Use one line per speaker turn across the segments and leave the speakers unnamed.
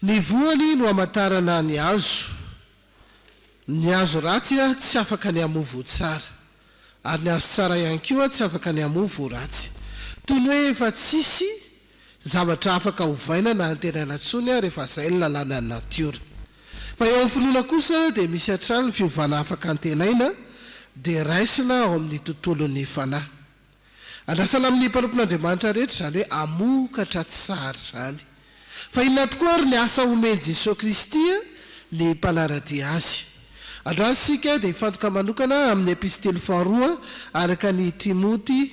Ny voany no amatarana ny hazo ratsy tsy afaka ny amovo tsara, ary ny hazo tsara ihany koa tsy afaka ny amovo ratsy. Toy ny hoe efa tsisy zavatra afaka hovaina na antenana tsony rehefa zay ny lalàna ny natiora. Fa eo amin'ny finoana kosa dia misy hatrany ny fiovana afaka antenaina dia raisina ao amin'ny tontolon'ny fanahy. Andrasana amin'ny mpanompon'Andriamanitra rehetra zany hoe amokatra tsara zany. Fa inona tokoa ary ny asa omeny Jesosy Kristy ny mpanaradia azy. Androany sika dia hifantoka manokana amin'ny epistely faharoa araka ny Timoty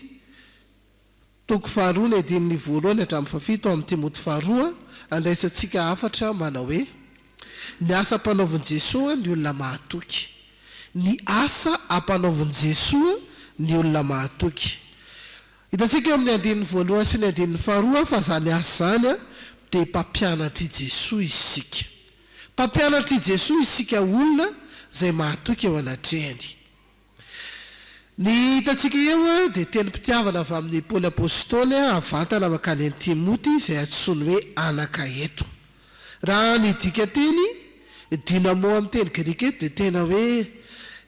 toko faharoa ny andininy voalohany hatramin'ny fafito amin'ny Timoty faharoa, andraisantsika afatra manao hoe ny asa ampanaovin' Jesosy ny olona mahatoky. Ny asa ampanaovin' Jesosy ny olona mahatoky. Hitantsika amin'ny andininy voalohany sy ny andininy faharoa fa zany asa zany dia mpampianatry Jesosy isika. Mpampianatry Jesosy isika olona zay mahatoky eo anatrehany. Ny hitantsika eo dia teny mpitiavana avy amin'ny Paoly apôstôly avantana makany ny Timoty izay antsoiny hoe anaka-eto. Raha ny dika teny dynamo amin'ny teny grika eto dia tena hoe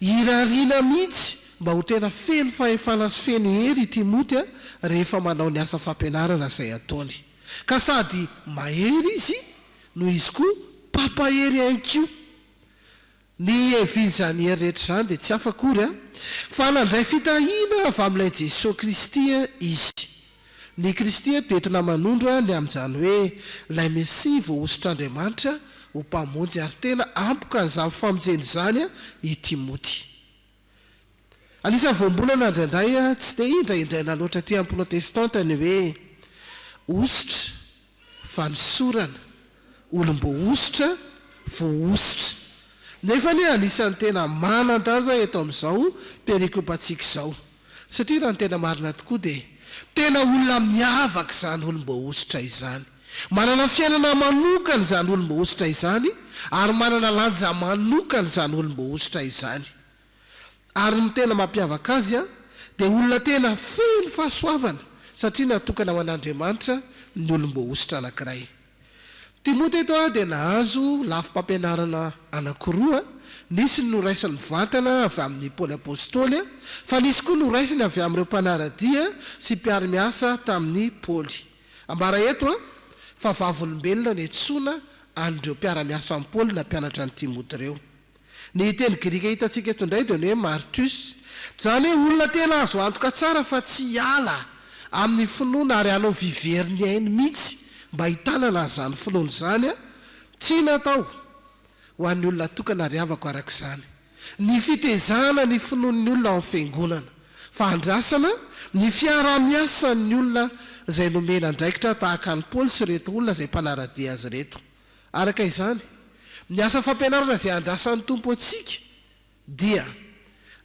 irariana mihitsy mba ho tena feno fahefana sy feno hery Timoty rehefa manao ny asa fampianarana izay ataony. Ka sady mahery izy no izy koa pampahery ihany koa. Ny hevizin'izany hery rehetra zany dia tsy afa-kory fa nandray fitahiana avy amin'ilay Jesosy Kristy izy. Ny Kristy toetina manondro ny amin'izany hoe ilay Mesia voahositr'Andriamanitra ho mpamonjy, ary tena ampoka an'izany famonjeny izany i Timoty. Anisan'ny voambolana indraindray tsy dia indraindraina loatra aty amin'ny protestanta ny hoe ositra fanosorana, olom-boahositra voahositra. Nefa ny anisan'ny tena manan-danja eto amin'izao perikopantsika izao, satria raha ny tena marina tokoa dia tena olona miavaka izany olom-boahositra izany, manana fiainana manokana izany olom-boahositra izany, ary manana lanja manokana izany olom-boahositra izany. Ary ny tena mampiavaka azy dia olona tena feno fahasoavana, satria natokana ho an'Andriamanitra ny olom-boahositra anankiray. Timoty eto dia nahazo lafim-pampianarana anankiroa. Nisy ny noraisiny mivantana avy amin'ny Paoly apôstôly, fa nisy koa noraisiny avy amin'ireo mpanaradia sy mpiara-miasa tamin'ny Paoly. Ambara eto fa vavolombelona ny etsoina an'ireo mpiara-miasa amin'ny Paoly na mpianatra ny Timoty ireo. Ny teny grika hitantsika eto indray dia ny hoe martus, zany hoe olona tena azo antoka tsara fa tsy hiala amin'ny finoana ary hanao viveriny ainy mihitsy mba hitanana zany finoana izany tsy natao ho an'ny olona tokana ary avako arak'izany. Ny fitezana ny finoan'ny olona ao amin'ny fiangonana, fa andrasana ny fiara-miasan'ny olona izay nomena andraikitra tahaka ny Paoly sy reto olona izay mpanaradia azy reto. Araka izany, ny asa fampianarana izay andrasan'ny tompo antsika dia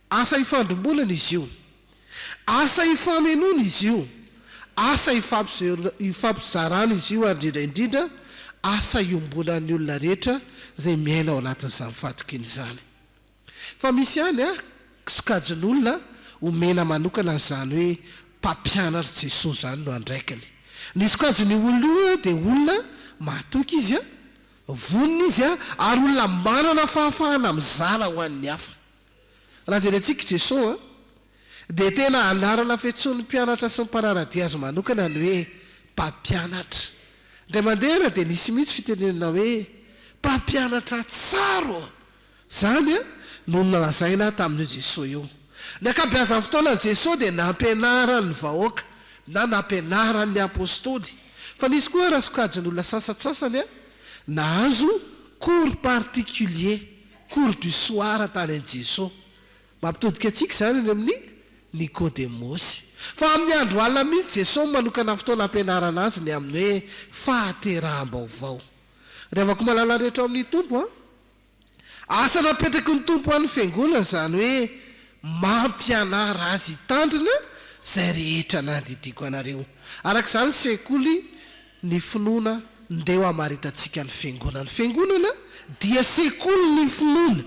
asa ifandrombolana izy io, asa ifamenoana izy io, asa ifampizarana izy io, ary indrindraindrindra asa iombonan'ny olona rehetra izay miaina ao anatin'izany fatokiny izany. Fa misy ihany sokajin'olona omena manokana izany hoe mpampianatra Jesosy zany no andraikiny. Ny sokajin'ny olona io dia olona mahatoky izy vonona izy ary olona manana fahafahana mizara ho an'ny hafa. Raha jerentsika Jesosy dia tena anarana fiantsoan'ny mpianatra sy ny mpanaradia azy manokana ny hoe mpampianatra. Indray mandeha dia nisy mihitsy fitenenana hoe mpampianatra tsara zany no nalazaina tamin'io Jesosy io. Ny ankabeazan'ny fotoanan'i Jesosy dia nampianarany vahoaka na nampianarany apôstôly. Fa nisy koa raha sokajin'olona sasatsasany nahazo cours particulier, cours du soir tany an'i Jesosy. Mampitodika antsika izany ny amin'ny Nikodemosy. Fa amin'ny andro alina mihitsy Jesosy manokana fotoana ampianarana azy ny amin'ny hoe fahateraham-baovao. Revako malala rehetra ao amin'ny tompo asa napetraky ny tompo an'ny fiangonana zany hoe mampianara azy hitandrina zay rehetra nandidiko anareo. Arak'izany sekoly ny finoana ndeha hamaritantsika ny fiangonana. Ny fiangonana dia sekoly ny finoana,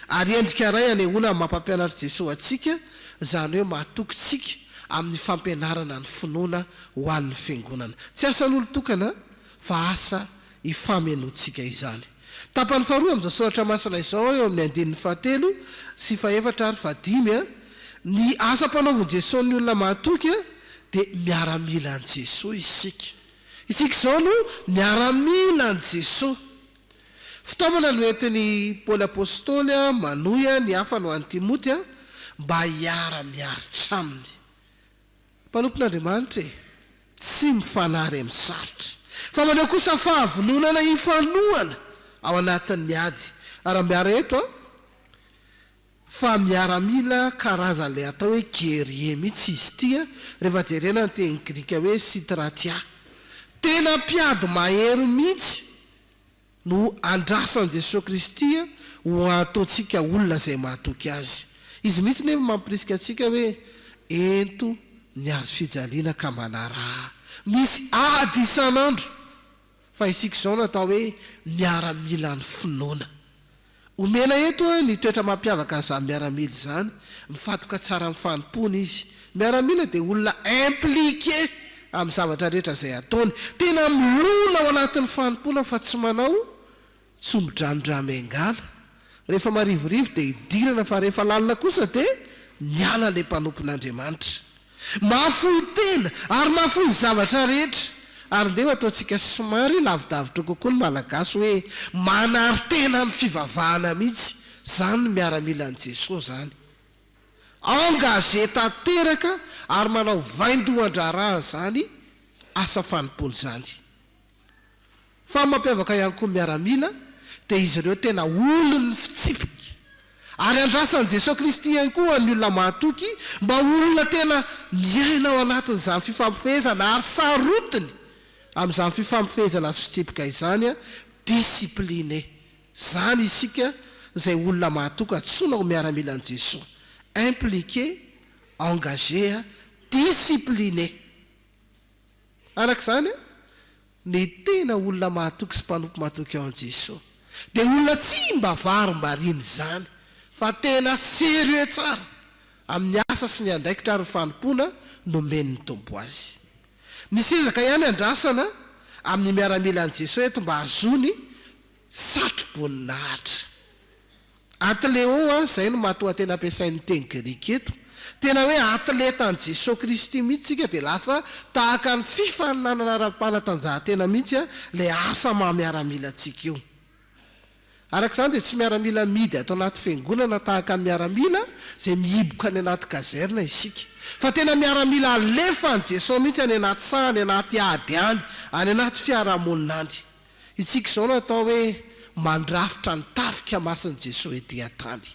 ary endrika ray anehoana mampampianatra Jesosy atsika, zany hoe mahatoky tsika amin'ny fampianarana ny finoana ho an'ny fiangonana. Tsy asan'olo tokana fa asa ifamenotsika izany. Tapany faharoa amin'izao soratra masina izao eo amin'ny andininy fahatelo sy fahaefatra ary fahadimy ny asa mpanaoviny Jesosy ny olona mahatoky dia miaramila an' Jesosy isika izao no miaramila an' Jesosy. Fitaovana no entiny Paoly apôstôly manohy ny hafa no an'ny Timoty mba hiara-miaritra aminy. Mpanompon'Andriamanitra tsy mifanary amin'ny sarotra fa manao kosa fahavononana ifanohana ao anatin'ny ady. Ara-miara eto fa miaramila karazan'ilay atao hoe guerrier mihitsy izy ity rehefa jerena ny teny grika hoe sitratia. Tena mpiady mahery mihitsy no andrasan'i Jesosy Kristy ho ataontsika olona izay mahatoky azy. Izy mihitsy nefa mampirisika antsika hoe ento ny azo fijaliana ka manara. Misy ady isan'andro fa isika izao natao hoe miaramila ny finoana. Omena eto ny toetra mampiavaka an'izany miaramila izany, mifatoka tsara amin'ny fanompony izy. Miaramila dia olona impliqué amin'ny zavatra rehetra izay ataony, tena milona ao anatin'ny fanompona fa tsy manao tsombodranodramengala. Rehefa marivorivo dia hidirana, fa rehefa lalina kosa dia miala ilay mpanompon'Andriamanitra. Mahafoy tena ary mahafoy zavatra rehetra. Ary ndeo ataontsika somary lavidavitra kokoa ny malagasy hoe manary tena ny fivavahana mihitsy. Zany ny miaramila an' Jesosy zany. Engagé tanteraka ary manao vaindohan-draharaha zany asa fanompony zany. Fa mampiavaka ihany koa miaramila dia izy ireo tena olony fitsipika. Ary andrasan'i Jesosy Kristy ihany koa ny olona mahatoky mba olona tena miaina ao anatin'izany fifampifehezana ary sarotiny amin'izany fifampifehezana sy fitsipika izany discipliné. Zany isika izay olona mahatoky antsoina ho miaramila an' Jesosy. Impliqué, engagé, discipliné. Arak'izany ny tena olona mahatoky sy mpanompo mahatoky ao an' Jesosy dia olona tsy mba varim-bariny zany fa tena sérieux tsara amin'ny asa sy ny andraikitra ary fanompona nomen'ny tompo azy. Misy ezaka ihany andrasana amin'ny miaramila an' Jesosy eto mba hazony satro-boninahitra. Atleo zay no matoa tena ampiasain'ny teny grika eto. Tena hoe atleta an' Jesosy Kristy mihitsy sika dia lasa tahaka ny fifaninanana ara-panatanjahantena mihitsy ilay asa mahamiaramila antsika io. Arak'izany dia tsy miaramila midy atao anaty fiangonana tahaka ny miaramila izay mihiboka any anaty kazerna isika. Fa tena miaramila alefa an' Jesosy mihitsy any anaty saha, any anaty ady any anaty fiarahamoninandry. Isika izao natao hoe mandrafitra ny tafika masin'i Jesosy ety an-tany.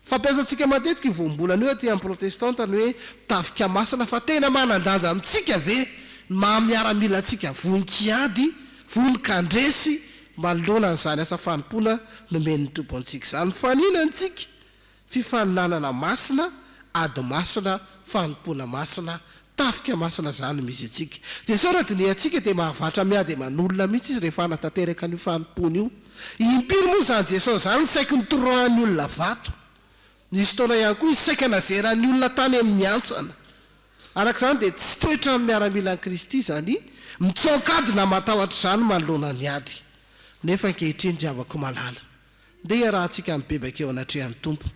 Fampiasantsika matetika ivombolana io aty amin'ny protestanta ny hoe tafika masina, fa tena manan-danja amintsika ve mahamiaramila antsika vonin-kiady, vonin-kandresy manoloana an'izany asa fanompona nomen'ny tompo antsika zany. Fanina antsika fifaninanana masina, ady masina, fanompona masina, tafika masina zany misy antsika. Jesosy raha dinihy antsika dia mahavatra miady manolona mihitsy izy rehefa anatanteraka ny fanompona io. Impiry moa zany Jesosy zany saika nitorohan'ny olona vato. Nisy taona ihany koa isaika nazeran'ny olona tany amin'ny antsana. Arak'izany dia tsy toetra amin'ny miaramila an' Kristy zany mitsaokady na matahotra zany manoloana ny ady. Nefa ankehitriny diavako malala dia iarahantsika mibebaka eo anatrehan'ny tompo.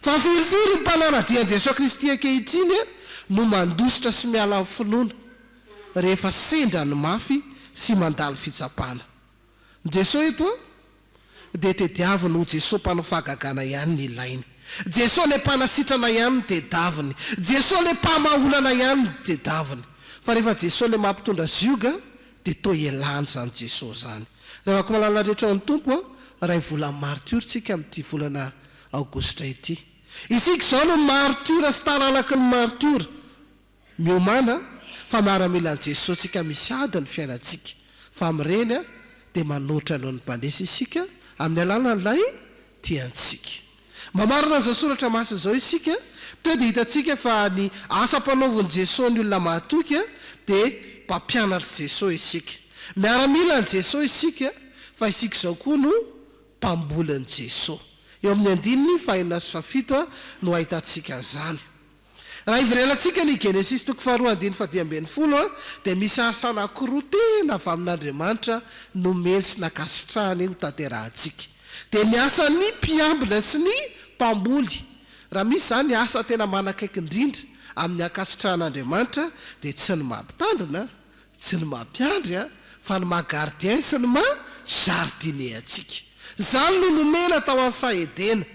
Fa firifiry ny mpananadian'i Jesosy Kristy ankehitriny no mandositra sy miala amin'ny finoana rehefa sendra ny mafy sy mandalo fitsapana. Jesosy eto dia tediaviny ho Jesosy mpanao fahagagana ihany ny ilainy. Jesosy le mpanasitrana ihany ny tedaviny. Jesosy le mpamaolana ihany ny tedaviny. Fa rehefa Jesosy le mampitondra zioga dia toa ialany zany Jesosy zany. Rehefa komalala rehetra ao ny tompo ray volana martyr tsika amin'ity volana aogositra ity. Isika izao no martyr sy taranaky ny martyr miomana fa miaramila an' Jesosy tsika misy ady ny fiainantsika. Fa amin'ireny dia manoatra noho ny mpanesa isika amin'ny alalan'ilay tiantsika. Mamarina izao soratra masina izao isika to dia hitantsika fa ny asa mpanaoviny Jesosy ny olona mahatoky dia mpampianatra Jesosy isika. Miaramila an' Jesosy isika fa isika izao koa no mpambolin'i Jesosy. Eo amin'ny andininy fahaenina sy fafito no ahitantsika an'izany. raha ivorelantsika ny Genesis toko faharoa andiny fadiambin'ny folo dia misy asa anankiroa tena avy amin'Andriamanitra nomeny sy nakasitrahany ho tanterahantsika. Dia ny asa ny mpiambina sy ny mpamboly. Raha misy zany asa tena manakaiky indrindra amin'ny akasitrahan'Andriamanitra dia tsy ny mampitandrina, tsy ny mampiandry fa ny mahagardien sy ny majardinier antsika. Zany no nomena tao amin'ny Saedena.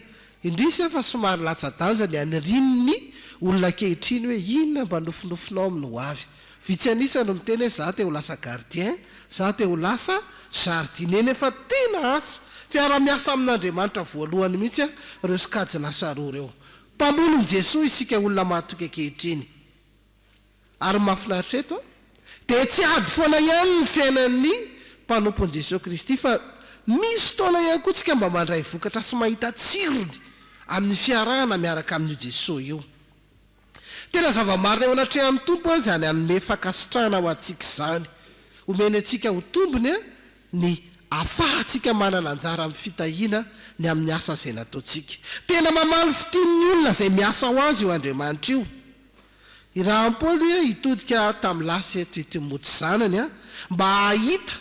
Indrisy fa somary latsa-danja ny anirin'ny olona kehitriny hoe inona mba nofinofinao amin'ny ho avy. Vitsy anisany no miteny hoe za te ho lasa gardien, za te ho lasa jardinier, nefa tena asa fiara-miasa amin'Andriamanitra voalohany mihitsy ireo sikajina saroa reo. Mpambolon' Jesosy isika olona mahatoky kehitriny. Ary mahafinaritra eto dia tsy ady foana ihany ny fiainan'ny mpanompon'i Jesosy Kristy fa misy fotoana ihany koa tsika mba mandray vokatra sy mahita tsirony amin'ny fiarahana miaraka amin'io Jesosy io. Tena zava-marina eo anatrehan'ny tompo izany hanome fankasitrahana ho antsika izany. Omeny antsika ho tombony ny ahafahantsika manana anjara amin'ny fitahiana ny amin'ny asa izay nataontsika. Tena mamaly fitian'ny olona izay miasa ho azy io Andriamanitra io. I raha Paoly hitodika tamin'ny lasy Timoty zanany mba hahita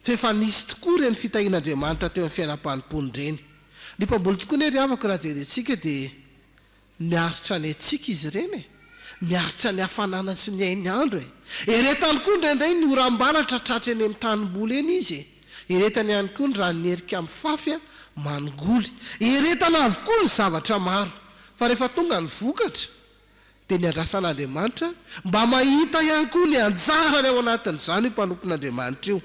fefa nisy tokoa reny fitahian'Andriamanitra teo amin'ny fiainam-panompony ireny. Ny mpamboly tokoa ny ry havako raha jerentsika dia miaritra ny antsika izy ireny miaritra ny hafanana sy ny hainy andro eretany koa indraindray ny oram-banatra tratra eny amin'ny tanimboly eny izy eretany ihany koa ny raha nyerika amin'ny fafy mangoly eretana avokoa ny zavatra maro fa rehefa tonga ny vokatra dia ny andrasan'Andriamanitra mba mahita ihany koa ny anjarany ao anatin'izany io mpanompon'Andriamanitra io.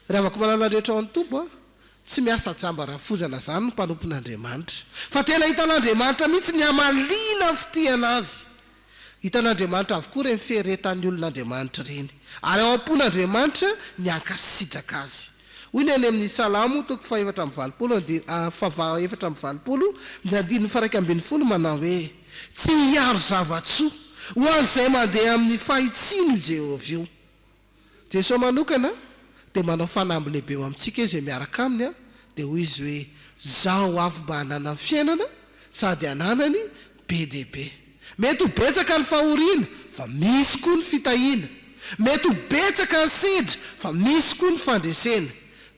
Raha avako manana rehetra ao amin'ny tompo tsy miasa jamba rafozana zany ny mpanompon'Andriamanitra fa tena hitan'Andriamanitra mihitsy ny amalina fitiana azy. Hitan'Andriamanitra avokoa reny fieretan'ny olon'Andriamanitra reny ary ao am-pon'Andriamanitra ny ankasitraka azy. Hoy ny any amin'ny Salamo toko faha 7:20 ny andininy faraika ambin'ny folo manao hoe tsy hiaro zavatsoa ho an'izay mandeha amin'ny fahitsino Jehovah io. Jesosy manokana dia manao fanamby lehibe eo amintsika izay miaraka aminy dia hoy izy hoe zaho avy mba hanana ny fiainana sady hananany be dia be. Mety ho betsaka ny fahoriana fa misy koa ny fitahiana. Mety ho betsaka ny sedra fa misy koa ny fandresena.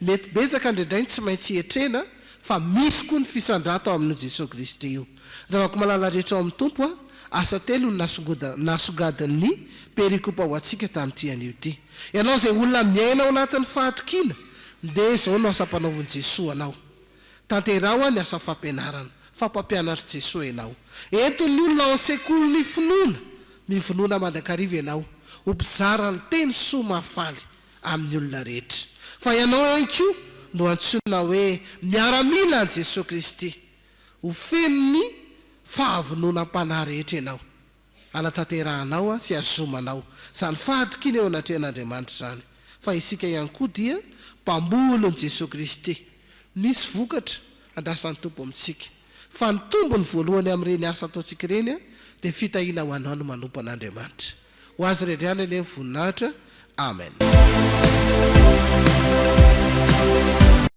Mety betsaka indraindray tsy maintsy hietrena fa misy koa ny fisandrata ao amin'io Jesosy Kristy io. Raha avako malala rehetra ao amin'ny tompo asa telo no nasogadin'ny perikopa ho antsika tamin'ity anio ity. Ianao izay olona miaina ao anatin'ny fahatokiana dia izao no asa mpanaovin' Jesosy anao. Tanterao ny asa fampianarana fampampianatra Jesosy ianao. Eto ny olona ao an-tsekoly ny finoana mandrakariva ianao ho mpizara ny teny soa mahafaly amin'ny olona rehetra. Fa ianao ihany koa no antsoina hoe miaramila an' Jesosy Kristy ho feno ny fahavononam-panahy rehetra ianao anataterahanao sy azomanao izany fahatokiana eo anatrehan'Andriamanitra izany. Fa isika ihany koa dia mpambolon' Jesosy Kristy nisy vokatra andrasan'ny tompo amintsika fa ny tombony voalohany amin'ireny asa ataontsika ireny dia fitahiana ho anao no manompo an'Andriamanitra. Ho azy redriana eny voninahitra. Amen.